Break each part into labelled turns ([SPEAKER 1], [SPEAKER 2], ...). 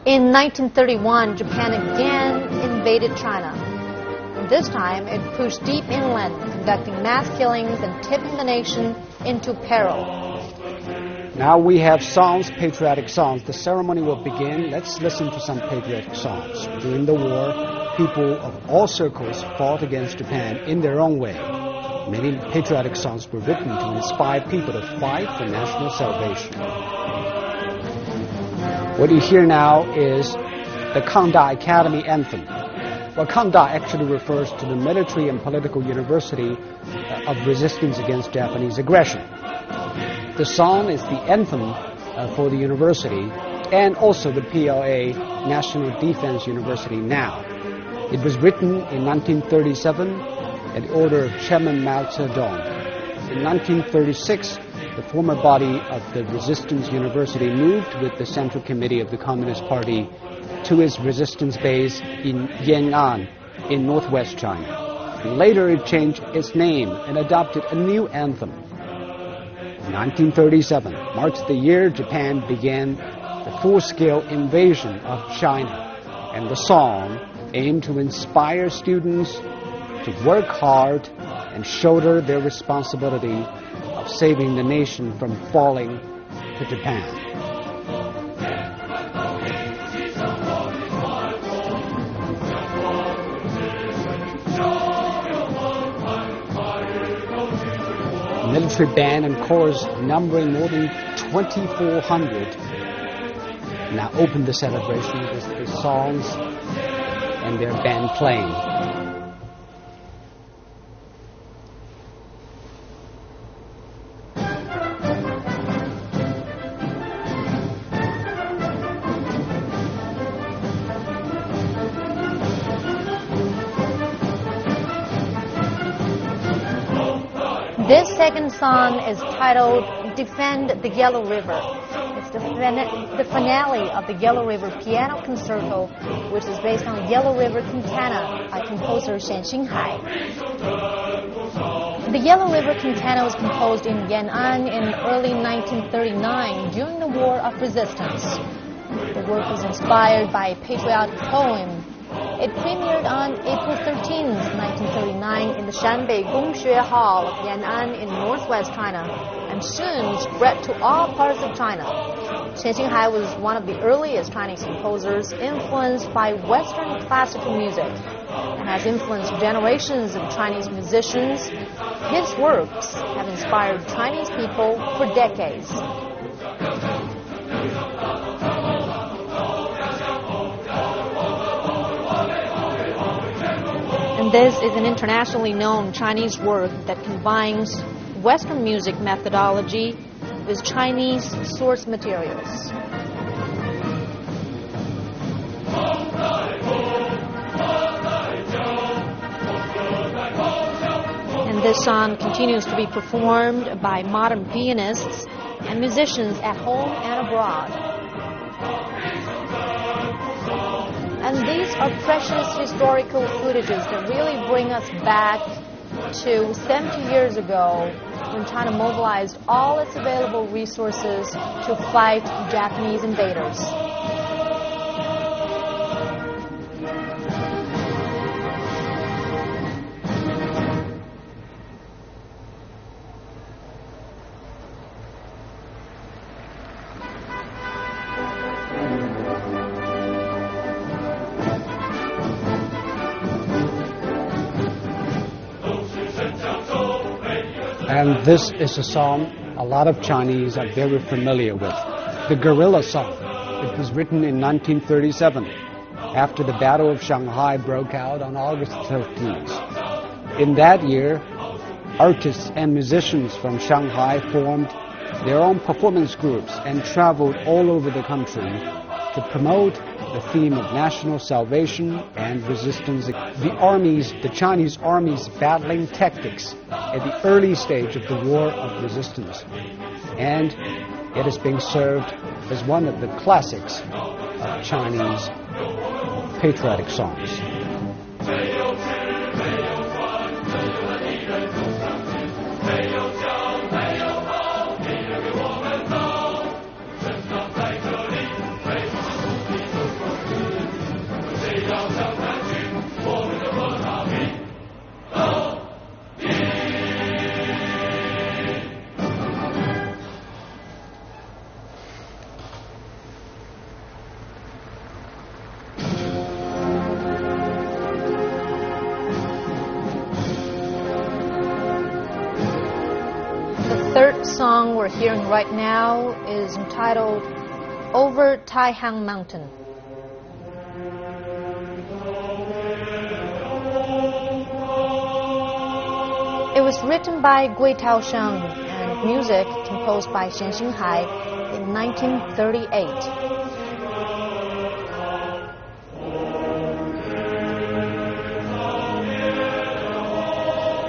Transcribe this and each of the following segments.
[SPEAKER 1] In 1931, Japan again invaded China. This time, it pushed deep inland, conducting mass killings and tipping the nation into peril.
[SPEAKER 2] Now we have songs, patriotic songs. The ceremony will begin. Let's listen to some patriotic songs. During the war, people of all circles fought against Japan in their own way. Many patriotic songs were written to inspire people to fight for national salvation. What you hear now is the Kangda Academy anthem. Well, Kangda actually refers to the military and political university of resistance against Japanese aggression. The song is the anthem for the university and also the PLA National Defense University now. It was written in 1937 at the order of Chairman Mao Zedong. In 1936, the former body of the Resistance University moved with the Central Committee of the Communist Party to its resistance base in Yan'an in northwest China. Later it changed its name and adopted a new anthem. 1937 marks the year Japan began the full-scale invasion of China, and the song aimed to inspire students to work hard and shoulder their responsibility of saving the nation from falling to Japan. Military band and chorus numbering more than 2,400 now open the celebration with the songs and their band playing.
[SPEAKER 1] This second song is titled Defend the Yellow River. It's the finale of the Yellow River Piano Concerto, which is based on Yellow River Cantata by composer Shen Xinhai. The Yellow River Cantata was composed in Yan'an in early 1939 during the War of Resistance. The work was inspired by a patriotic poem. It premiered on April 13, 1939 in the Shanbei Gongxue Hall of Yan'an in northwest China, and soon spread to all parts of China. Shen Xinhai was one of the earliest Chinese composers influenced by Western classical music and has influenced generations of Chinese musicians. His works have inspired Chinese people for decades. And this is an internationally known Chinese work that combines Western music methodology with Chinese source materials. And this song continues to be performed by modern pianists and musicians at home and abroad. And these are precious historical footages that really bring us back to 70 years ago when China mobilized all its available resources to fight Japanese invaders.
[SPEAKER 2] And this is a song a lot of Chinese are very familiar with, the guerrilla song. It was written in 1937, after the Battle of Shanghai broke out on August 13th. In that year, artists and musicians from Shanghai formed their own performance groups and traveled all over the country to promote the theme of national salvation and resistance. The Chinese army's battling tactics at the early stage of the War of Resistance. And it is being served as one of the classics of Chinese patriotic songs.
[SPEAKER 1] song we're hearing right now is entitled Over Taihang Mountain. It was written by Gui Taosheng and music composed by Shen Xinghai in 1938.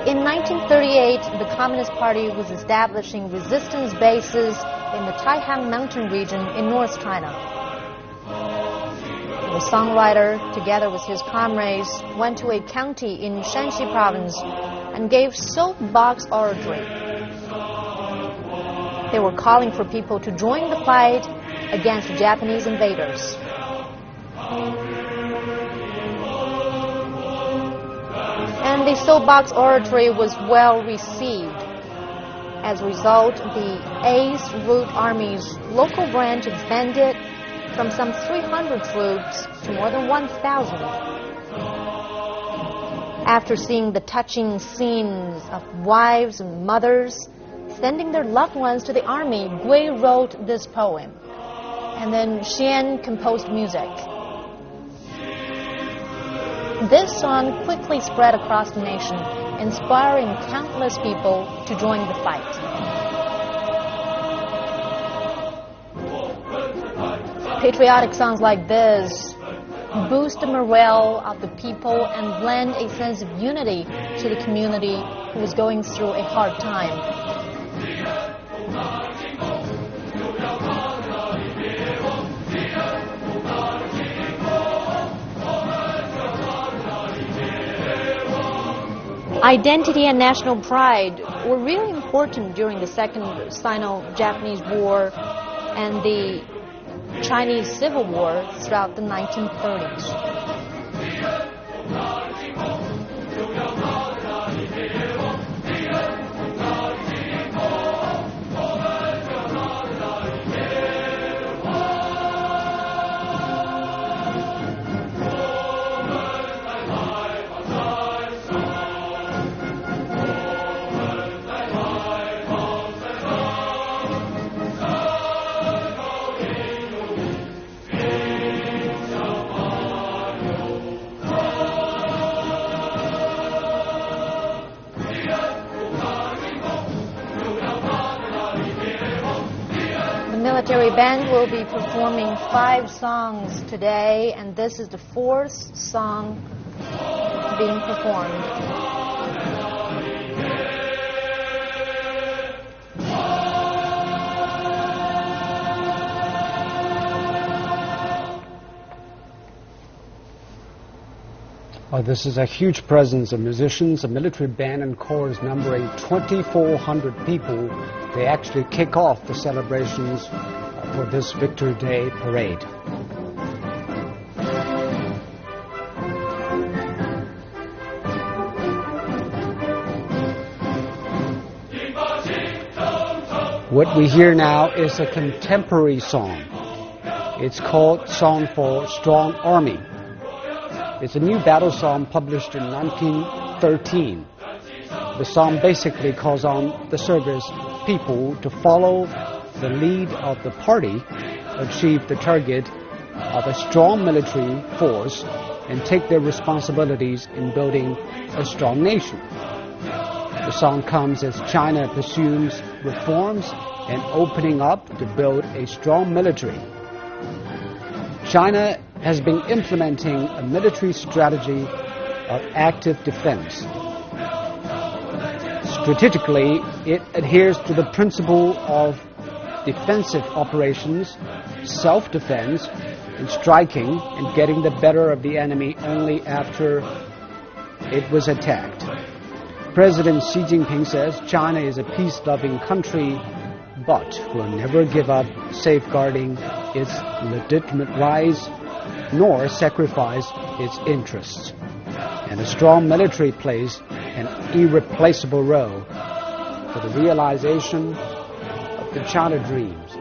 [SPEAKER 1] In 1938, the Communist Party was establishing resistance bases in the Taihang Mountain region in North China. The songwriter, together with his comrades, went to a county in Shanxi province and gave soapbox oratory. They were calling for people to join the fight against the Japanese invaders. And the soapbox oratory was well received. As a result, the 8th Route Army's local branch expanded from some 300 troops to more than 1,000. After seeing the touching scenes of wives and mothers sending their loved ones to the army, Gui wrote this poem, and then Xian composed music. This song quickly spread across the nation, inspiring countless people to join the fight. Patriotic songs like this boost the morale of the people and lend a sense of unity to the community who was going through a hard time. Identity and national pride were really important during the Second Sino-Japanese War and the Chinese Civil War throughout the 1930s. The military band will be performing 5 songs today, and this is the 4th song being performed.
[SPEAKER 2] This is a huge presence of musicians, a military band and chorus numbering 2,400 people. They actually kick off the celebrations for this Victory Day parade. What we hear now is a contemporary song. It's called Song for Strong Army. It's a new battle song published in 1913. The song basically calls on the service people to follow the lead of the party, achieve the target of a strong military force, and take their responsibilities in building a strong nation. The song comes as China pursues reforms and opening up to build a strong military. China has been implementing a military strategy of active defense. Strategically, it adheres to the principle of defensive operations, self-defense, and striking and getting the better of the enemy only after it was attacked. President Xi Jinping says China is a peace-loving country, but will never give up safeguarding its legitimate rights nor sacrifice its interests. And a strong military plays an irreplaceable role for the realization of the China dreams.